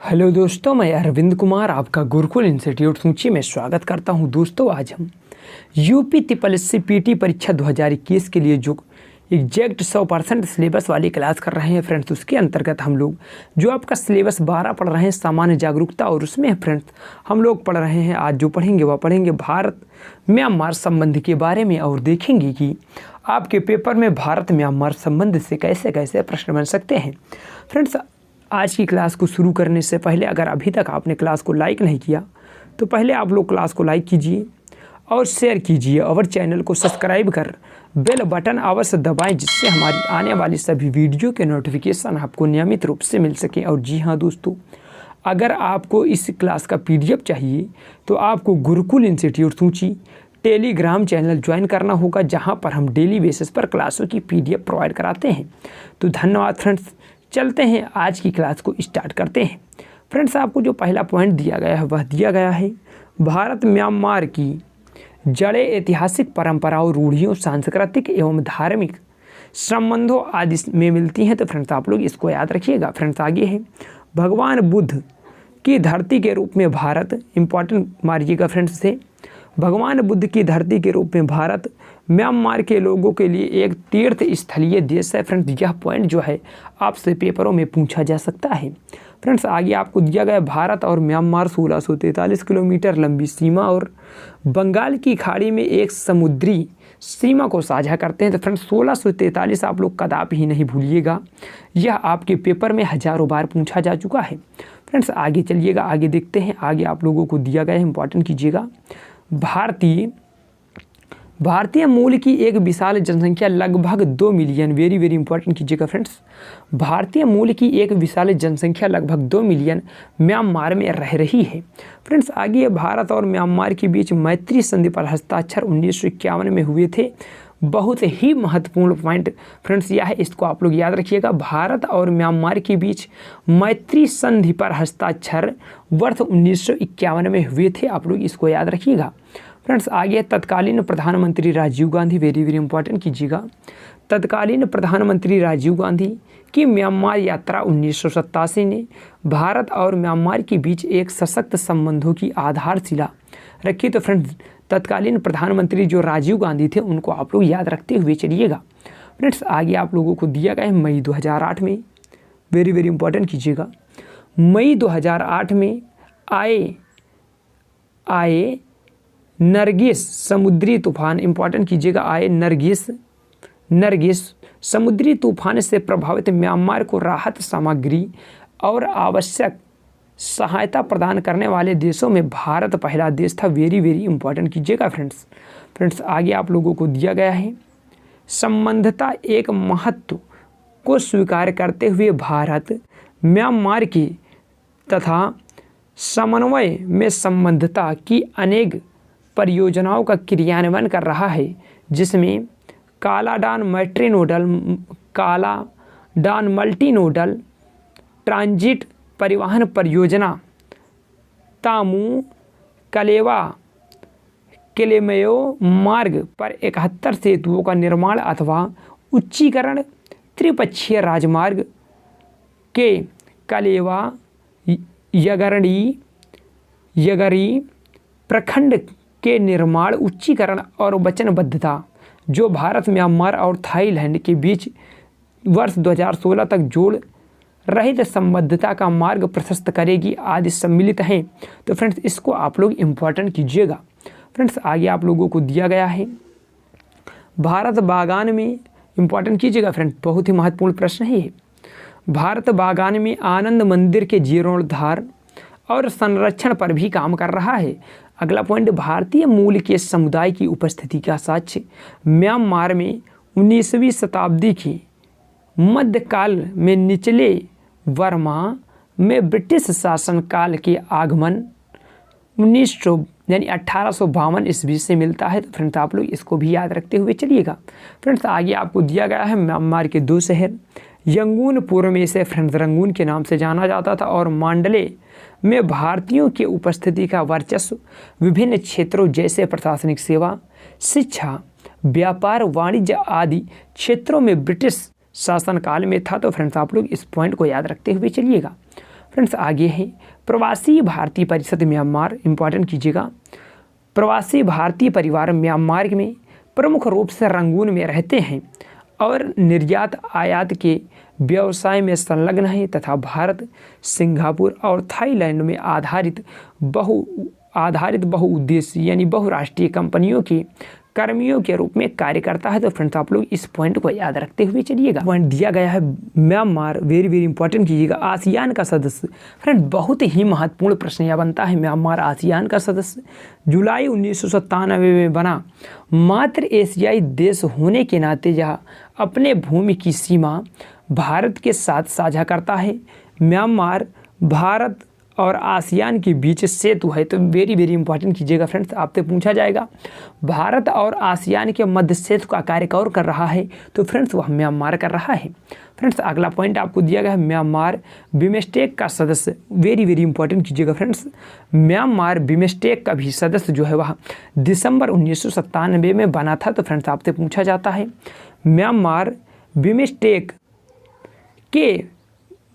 Hello दोस्तों, मैं अरविंद कुमार आपका गुरुकुल इंस्टीट्यूट सूची में स्वागत करता हूं। दोस्तों, आज हम यूपी SSC PT परीक्षा 2021 के लिए जो एग्जैक्ट 100% सिलेबस वाली क्लास कर रहे हैं फ्रेंड्स, उसके अंतर्गत हम लोग जो आपका सिलेबस 12 पढ़ रहे हैं सामान्य जागरूकता, और उसमें फ्रेंड्स हम लोग पढ़ रहे हैं, आज जो पढ़ेंगे वह पढ़ेंगे भारत म्यांमार संबंध के बारे में, और देखेंगे कि आपके पेपर में भारत म्यांमार संबंध से कैसे कैसे प्रश्न बन सकते हैं। फ्रेंड्स, आज की क्लास को शुरू करने से पहले अगर अभी तक आपने क्लास को लाइक नहीं किया तो पहले आप लोग क्लास को लाइक कीजिए और शेयर कीजिए, और चैनल को सब्सक्राइब कर बेल बटन अवश्य दबाएं, जिससे हमारी आने वाली सभी वीडियो के नोटिफिकेशन आपको नियमित रूप से मिल सके। और जी हाँ दोस्तों, अगर आपको इस क्लास का PDF चाहिए तो आपको गुरुकुल इंस्टीट्यूट सूची टेलीग्राम चैनल ज्वाइन करना होगा, जहाँ पर हम डेली बेसिस पर क्लासों की PDF प्रोवाइड कराते हैं। तो धन्यवाद फ्रेंड्स, चलते हैं आज की क्लास को स्टार्ट करते हैं। फ्रेंड्स, आपको जो पहला पॉइंट दिया गया है वह दिया गया है भारत म्यांमार की जड़ें ऐतिहासिक परंपराओं, रूढ़ियों, सांस्कृतिक एवं धार्मिक संबंधों आदि में मिलती हैं। तो फ्रेंड्स आप लोग इसको याद रखिएगा। फ्रेंड्स आगे है भगवान बुद्ध की धरती के रूप में भारत, इंपॉर्टेंट मारिएगा फ्रेंड्स से, भगवान बुद्ध की धरती के रूप में भारत म्यांमार के लोगों के लिए एक तीर्थ स्थलीय देश है। फ्रेंड्स, यह पॉइंट जो है आपसे पेपरों में पूछा जा सकता है। फ्रेंड्स आगे आपको दिया गया भारत और म्यांमार 1643 किलोमीटर लंबी सीमा और बंगाल की खाड़ी में एक समुद्री सीमा को साझा करते हैं। तो फ्रेंड्स 1643 आप लोग कदापि ही नहीं भूलिएगा, यह आपके पेपर में हजारों बार पूछा जा चुका है। फ्रेंड्स आगे चलिएगा, आगे देखते हैं। आगे आप लोगों को दिया गया है, इंपॉर्टेंट कीजिएगा, भारतीय मूल की एक विशाल जनसंख्या लगभग 2 मिलियन, वेरी वेरी इंपॉर्टेंट कीजिएगा फ्रेंड्स, भारतीय मूल की एक विशाल जनसंख्या लगभग 2 मिलियन म्यांमार में रह रही है। फ्रेंड्स आगे भारत और म्यांमार के बीच मैत्री संधि पर हस्ताक्षर 1951 में हुए थे। बहुत ही महत्वपूर्ण पॉइंट फ्रेंड्स यह है, इसको आप लोग याद रखिएगा। भारत और म्यांमार के बीच मैत्री संधि पर हस्ताक्षर वर्ष 1951 में हुए थे, आप लोग इसको याद रखिएगा। फ्रेंड्स आगे तत्कालीन प्रधानमंत्री Rajiv Gandhi, very very important कीजिएगा, तत्कालीन प्रधानमंत्री राजीव गांधी की म्यांमार यात्रा 1987 ने भारत और म्यांमार के बीच एक सशक्त संबंधों की आधारशिला रखी। तो फ्रेंड्स तत्कालीन प्रधानमंत्री जो राजीव गांधी थे उनको आप लोग याद रखते हुए चलिएगा। फ्रेंड्स आगे आप लोगों को दिया गया है मई 2008 में, वेरी वेरी इंपॉर्टेंट कीजिएगा, मई 2008 में आए नरगिस समुद्री तूफान, इंपॉर्टेंट कीजिएगा, आए नरगिस समुद्री तूफान से प्रभावित म्यांमार को राहत सामग्री और आवश्यक सहायता प्रदान करने वाले देशों में भारत पहला देश था। वेरी वेरी इंपॉर्टेंट कीजिएगा फ्रेंड्स आगे आप लोगों को दिया गया है संबंधता एक महत्व को स्वीकार करते हुए भारत म्यांमार की तथा समन्वय में संबंधता की अनेक परियोजनाओं का क्रियान्वयन कर रहा है, जिसमें कालाडान मल्टीनोडल ट्रांजिट परिवहन परियोजना, तामू कलेवा केलेमयो मार्ग पर 71 सेतुओं का निर्माण अथवा उच्चीकरण, त्रिपक्षीय राजमार्ग के कलेवा यगरी प्रखंड के निर्माण, उच्चीकरण और वचनबद्धता जो भारत म्यांमार और थाईलैंड के बीच वर्ष 2016 तक जोड़ रहित संबद्धता का मार्ग प्रशस्त करेगी आदि सम्मिलित हैं। तो फ्रेंड्स इसको आप लोग इम्पोर्टेंट कीजिएगा। फ्रेंड्स आगे आप लोगों को दिया गया है भारत बागान में, इम्पॉर्टेंट कीजिएगा फ्रेंड्स, बहुत ही महत्वपूर्ण प्रश्न है ये, भारत बागान में आनंद मंदिर के जीर्णोद्धार और संरक्षण पर भी काम कर रहा है। अगला पॉइंट, भारतीय मूल के समुदाय की उपस्थिति का साक्ष्य म्यांमार में 19वीं शताब्दी की मध्यकाल में निचले बर्मा में ब्रिटिश शासनकाल के आगमन 1852 ईस्वी से मिलता है। तो फ्रेंड्स आप लोग इसको भी याद रखते हुए चलिएगा। फ्रेंड्स आगे आपको दिया गया है म्यांमार के 2 शहर, यंगून पूर्व में इसे फ्रेंड्स रंगून के नाम से जाना जाता था, और मांडले में भारतीयों की उपस्थिति का वर्चस्व विभिन्न क्षेत्रों जैसे प्रशासनिक सेवा, शिक्षा, व्यापार, वाणिज्य आदि क्षेत्रों में ब्रिटिश शासनकाल में था। तो फ्रेंड्स आप लोग इस पॉइंट को याद रखते हुए चलिएगा। फ्रेंड्स आगे है प्रवासी भारतीय परिषद म्यांमार, इंपॉर्टेंट कीजिएगा। प्रवासी भारतीय परिवार म्यांमार में प्रमुख रूप से रंगून में रहते हैं और निर्यात आयात के व्यवसाय में संलग्न है तथा भारत, सिंगापुर और थाईलैंड में आधारित बहुउद्देशीय यानी बहुराष्ट्रीय कंपनियों के कर्मियों के रूप में कार्य करता है। तो फ्रेंड्स आप लोग इस पॉइंट को याद रखते हुए चलिएगा। पॉइंट दिया गया है म्यांमार, वेरी वेरी इंपॉर्टेंट कीजिएगा, आसियान का सदस्य। फ्रेंड बहुत ही महत्वपूर्ण प्रश्न यह बनता है, म्यांमार आसियान का सदस्य जुलाई 1997 में बना। मात्र एशियाई देश होने के नाते यह अपने भूमि की सीमा भारत के साथ साझा करता है। म्यांमार भारत और आसियान के बीच सेतु है। तो वेरी वेरी इंपॉर्टेंट कीजिएगा फ्रेंड्स, आपसे पूछा जाएगा भारत और आसियान के मध्य सेतु का कार्य कौन कर रहा है, तो फ्रेंड्स वह म्यांमार कर रहा है। फ्रेंड्स अगला पॉइंट आपको दिया गया है म्यांमार बिमस्टेक का सदस्य, वेरी वेरी इंपॉर्टेंट कीजिएगा फ्रेंड्स। म्यांमार बिमस्टेक का भी सदस्य जो है वह दिसंबर 1997 में बना था। तो फ्रेंड्स आपसे पूछा जाता है म्यांमार बिमस्टेक के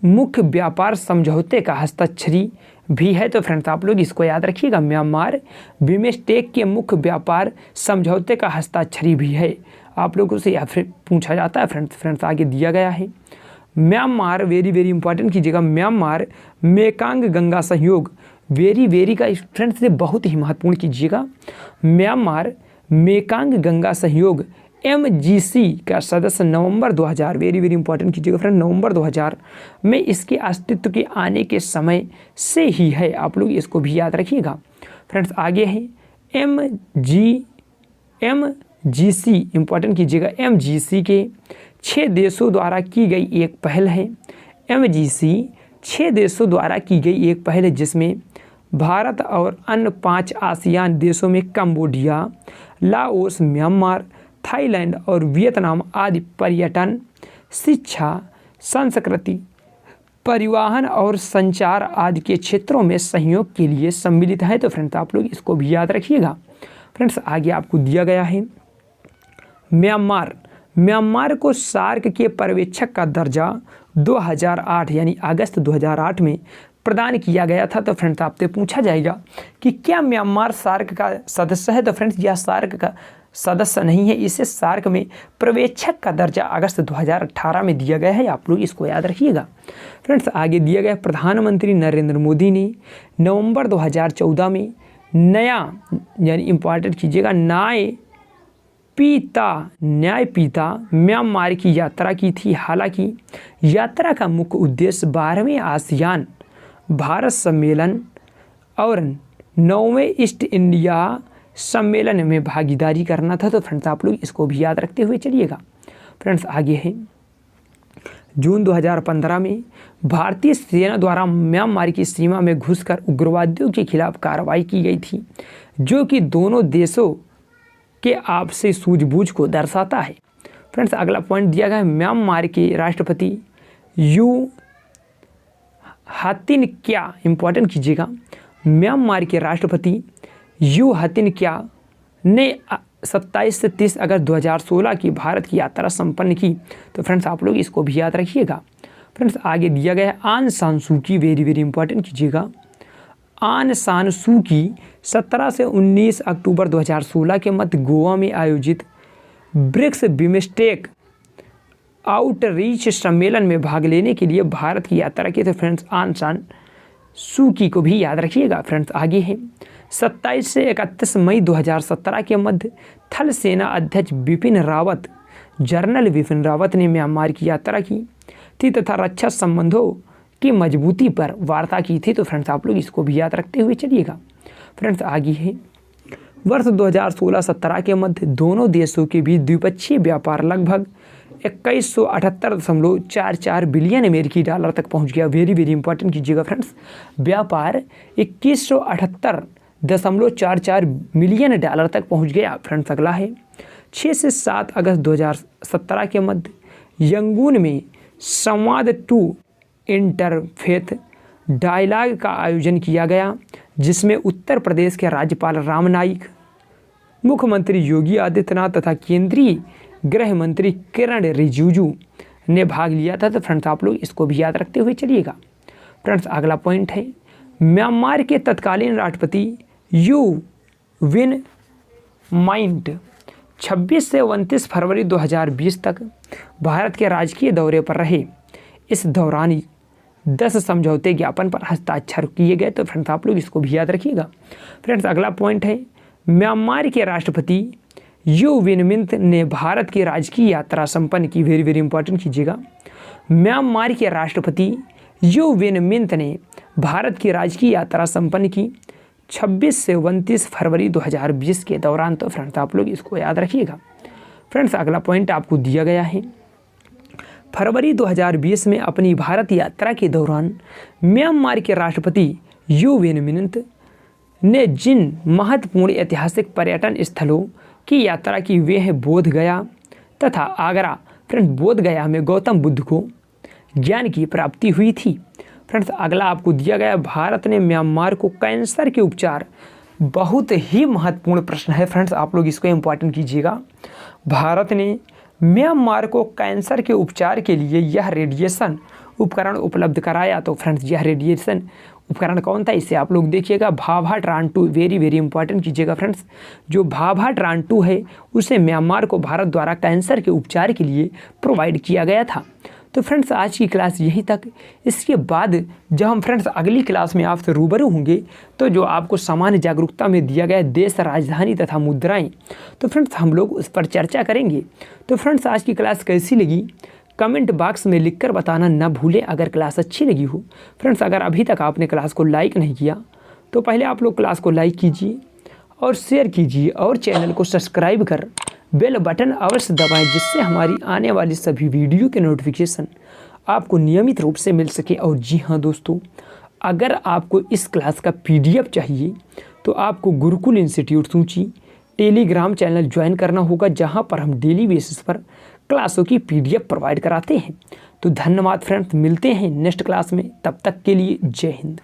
मुख्य व्यापार समझौते का हस्ताक्षरी भी है। तो फ्रेंड्स आप लोग इसको याद रखिएगा, म्यांमार बिमस्टेक के मुख्य व्यापार समझौते का हस्ताक्षरी भी है। आप लोगों से यह फिर पूछा जाता है फ्रेंड्स आगे दिया गया है म्यांमार, वेरी वेरी इंपॉर्टेंट कीजिएगा, म्यांमार मेकांग गंगा सहयोग, वेरी वेरी का फ्रेंड्स से बहुत ही महत्वपूर्ण कीजिएगा। म्यांमार मेकांग गंगा सहयोग MGC का सदस्य नवंबर 2000, वेरी वेरी इंपॉर्टेंट कीजिएगा फ्रेंड, नवंबर 2000 में इसके अस्तित्व के आने के समय से ही है। आप लोग इसको भी याद रखिएगा। फ्रेंड्स आगे है MGC, इंपॉर्टेंट कीजिएगा, MGC के 6 देशों द्वारा की गई एक पहल है। MGC 6 देशों द्वारा की गई एक पहल है जिसमें भारत और अन्य 5 आसियान देशों में कंबोडिया, लाओस, म्यांमार, थाईलैंड और वियतनाम आदि पर्यटन, शिक्षा, संस्कृति, परिवहन और संचार आदि के क्षेत्रों में सहयोग के लिए सम्मिलित है। तो फ्रेंड्स आप लोग इसको भी याद रखिएगा। फ्रेंड्स आगे आपको दिया गया है म्यांमार को सार्क के पर्यवेक्षक का दर्जा 2008 यानी अगस्त 2008 में प्रदान किया गया था। तो फ्रेंड्स आपसे पूछा जाएगा कि क्या म्यांमार सार्क का सदस्य है, तो फ्रेंड्स यह सार्क का सदस्य नहीं है, इसे सार्क में पर्यवेक्षक का दर्जा अगस्त 2018 में दिया गया है। आप लोग इसको याद रखिएगा। फ्रेंड्स आगे दिया गया प्रधानमंत्री नरेंद्र मोदी ने नवंबर 2014 में नया यानी इंपॉर्टेंट कीजिएगा न्यायपीता म्यांमार की यात्रा की थी। हालांकि यात्रा का मुख्य उद्देश्य 12वें आसियान भारत सम्मेलन और 9वें ईस्ट इंडिया सम्मेलन में भागीदारी करना था। तो फ्रेंड्स आप लोग इसको भी याद रखते हुए चलिएगा। फ्रेंड्स आगे है जून 2015 में भारतीय सेना द्वारा म्यांमार की सीमा में घुसकर उग्रवादियों के खिलाफ कार्रवाई की गई थी, जो कि दोनों देशों के आपसी सूझबूझ को दर्शाता है। फ्रेंड्स अगला पॉइंट दिया गया है म्यांमार के राष्ट्रपति यू हातिन क्या, इंपॉर्टेंट कीजिएगा, म्यांमार के राष्ट्रपति यू हातिन क्या ने 27 से 30 अगस्त 2016 की भारत की यात्रा संपन्न की। तो फ्रेंड्स आप लोग इसको भी याद रखिएगा। फ्रेंड्स आगे दिया गया है आन सान सू की, वेरी वेरी इंपॉर्टेंट कीजिएगा, आन सान सू की 17 से 19 अक्टूबर 2016 के मध्य गोवा में आयोजित ब्रिक्स बिमस्टेक आउटरीच सम्मेलन में भाग लेने के लिए भारत की यात्रा की। तो फ्रेंड्स आन सान सू की को भी याद रखिएगा। फ्रेंड्स आगे है 27 से 31 मई 2017 के मध्य थल सेना अध्यक्ष जनरल बिपिन रावत ने म्यांमार की यात्रा की थी तथा रक्षा संबंधों की मजबूती पर वार्ता की थी। तो फ्रेंड्स आप लोग इसको भी याद रखते हुए चलिएगा। फ्रेंड्स आगे है वर्ष 2016-17 के मध्य दोनों देशों के बीच द्विपक्षीय व्यापार लगभग 2178.44 बिलियन अमेरिकी डॉलर तक पहुंच गया। वेरी वेरी इंपॉर्टेंट कीजिएगा फ्रेंड्स, व्यापार 2178.44 मिलियन डॉलर तक पहुंच गया। फ्रेंड्स अगला है 6 से 7 अगस्त 2017 के मध्य यंगून में संवाद टू इंटरफेथ डायलॉग का आयोजन किया गया, जिसमें उत्तर प्रदेश के राज्यपाल राम नाईक, मुख्यमंत्री योगी आदित्यनाथ तथा केंद्रीय गृह मंत्री किरण रिजिजू ने भाग लिया था। तो फ्रेंड्स आप लोग इसको भी याद रखते हुए चलिएगा। फ्रेंड्स अगला पॉइंट है, म्यांमार के तत्कालीन राष्ट्रपति यू विन माइंट 26 से 29 फरवरी 2020 तक भारत के राजकीय दौरे पर रहे। इस दौरान 10 समझौते ज्ञापन पर हस्ताक्षर किए गए। तो फ्रेंड्स आप लोग इसको भी याद रखिएगा। फ्रेंड्स अगला पॉइंट है, म्यांमार के राष्ट्रपति यू विन मिंट ने भारत की राजकीय यात्रा संपन्न की। वेरी वेरी इंपॉर्टेंट कीजिएगा। म्यांमार के राष्ट्रपति यू विन मिंट ने भारत की राजकीय यात्रा संपन्न की 26 से 29 फरवरी 2020 के दौरान। तो फ्रेंड्स आप लोग इसको याद रखिएगा। फ्रेंड्स अगला पॉइंट आपको दिया गया है, फरवरी 2020 में अपनी भारत यात्रा के दौरान म्यांमार के राष्ट्रपति यू विन मिंट ने जिन महत्वपूर्ण ऐतिहासिक पर्यटन स्थलों की यात्रा की वे हैं बोध गया तथा आगरा। फ्रेंड्स बोध गया में गौतम बुद्ध को ज्ञान की प्राप्ति हुई थी। फ्रेंड्स अगला आपको दिया गया, भारत ने म्यांमार को कैंसर के उपचार, बहुत ही महत्वपूर्ण प्रश्न है फ्रेंड्स, आप लोग इसको इंपॉर्टेंट कीजिएगा। भारत ने म्यांमार को कैंसर के उपचार के लिए यह रेडिएशन उपकरण उपलब्ध कराया। तो फ्रेंड्स यह रेडिएशन उपकरण कौन था, इसे आप लोग देखिएगा, भाभा ट्रान 2। वेरी वेरी इंपॉर्टेंट कीजिएगा फ्रेंड्स, जो भाभा ट्रान 2 है उसे म्यांमार को भारत द्वारा कैंसर के उपचार के लिए प्रोवाइड किया गया था। तो फ्रेंड्स आज की क्लास यहीं तक। इसके बाद जब हम फ्रेंड्स अगली क्लास में आपसे रूबरू होंगे तो जो आपको सामान्य जागरूकता में दिया गया देश, राजधानी तथा मुद्राएं, तो फ्रेंड्स हम लोग उस पर चर्चा करेंगे। तो फ्रेंड्स आज की क्लास कैसी लगी कमेंट बॉक्स में लिखकर बताना ना भूलें। अगर क्लास अच्छी लगी हो फ्रेंड्स, अगर अभी तक आपने क्लास को लाइक नहीं किया तो पहले आप लोग क्लास को लाइक कीजिए और शेयर कीजिए और चैनल को सब्सक्राइब कर बेल बटन अवश्य दबाएं, जिससे हमारी आने वाली सभी वीडियो के नोटिफिकेशन आपको नियमित रूप से मिल सके। और जी हाँ दोस्तों, अगर आपको इस क्लास का PDF चाहिए तो आपको गुरुकुल इंस्टीट्यूट सूची टेलीग्राम चैनल ज्वाइन करना होगा, जहां पर हम डेली बेसिस पर क्लासों की PDF प्रोवाइड कराते हैं। तो धन्यवाद फ्रेंड्स, मिलते हैं नेक्स्ट क्लास में, तब तक के लिए जय हिंद।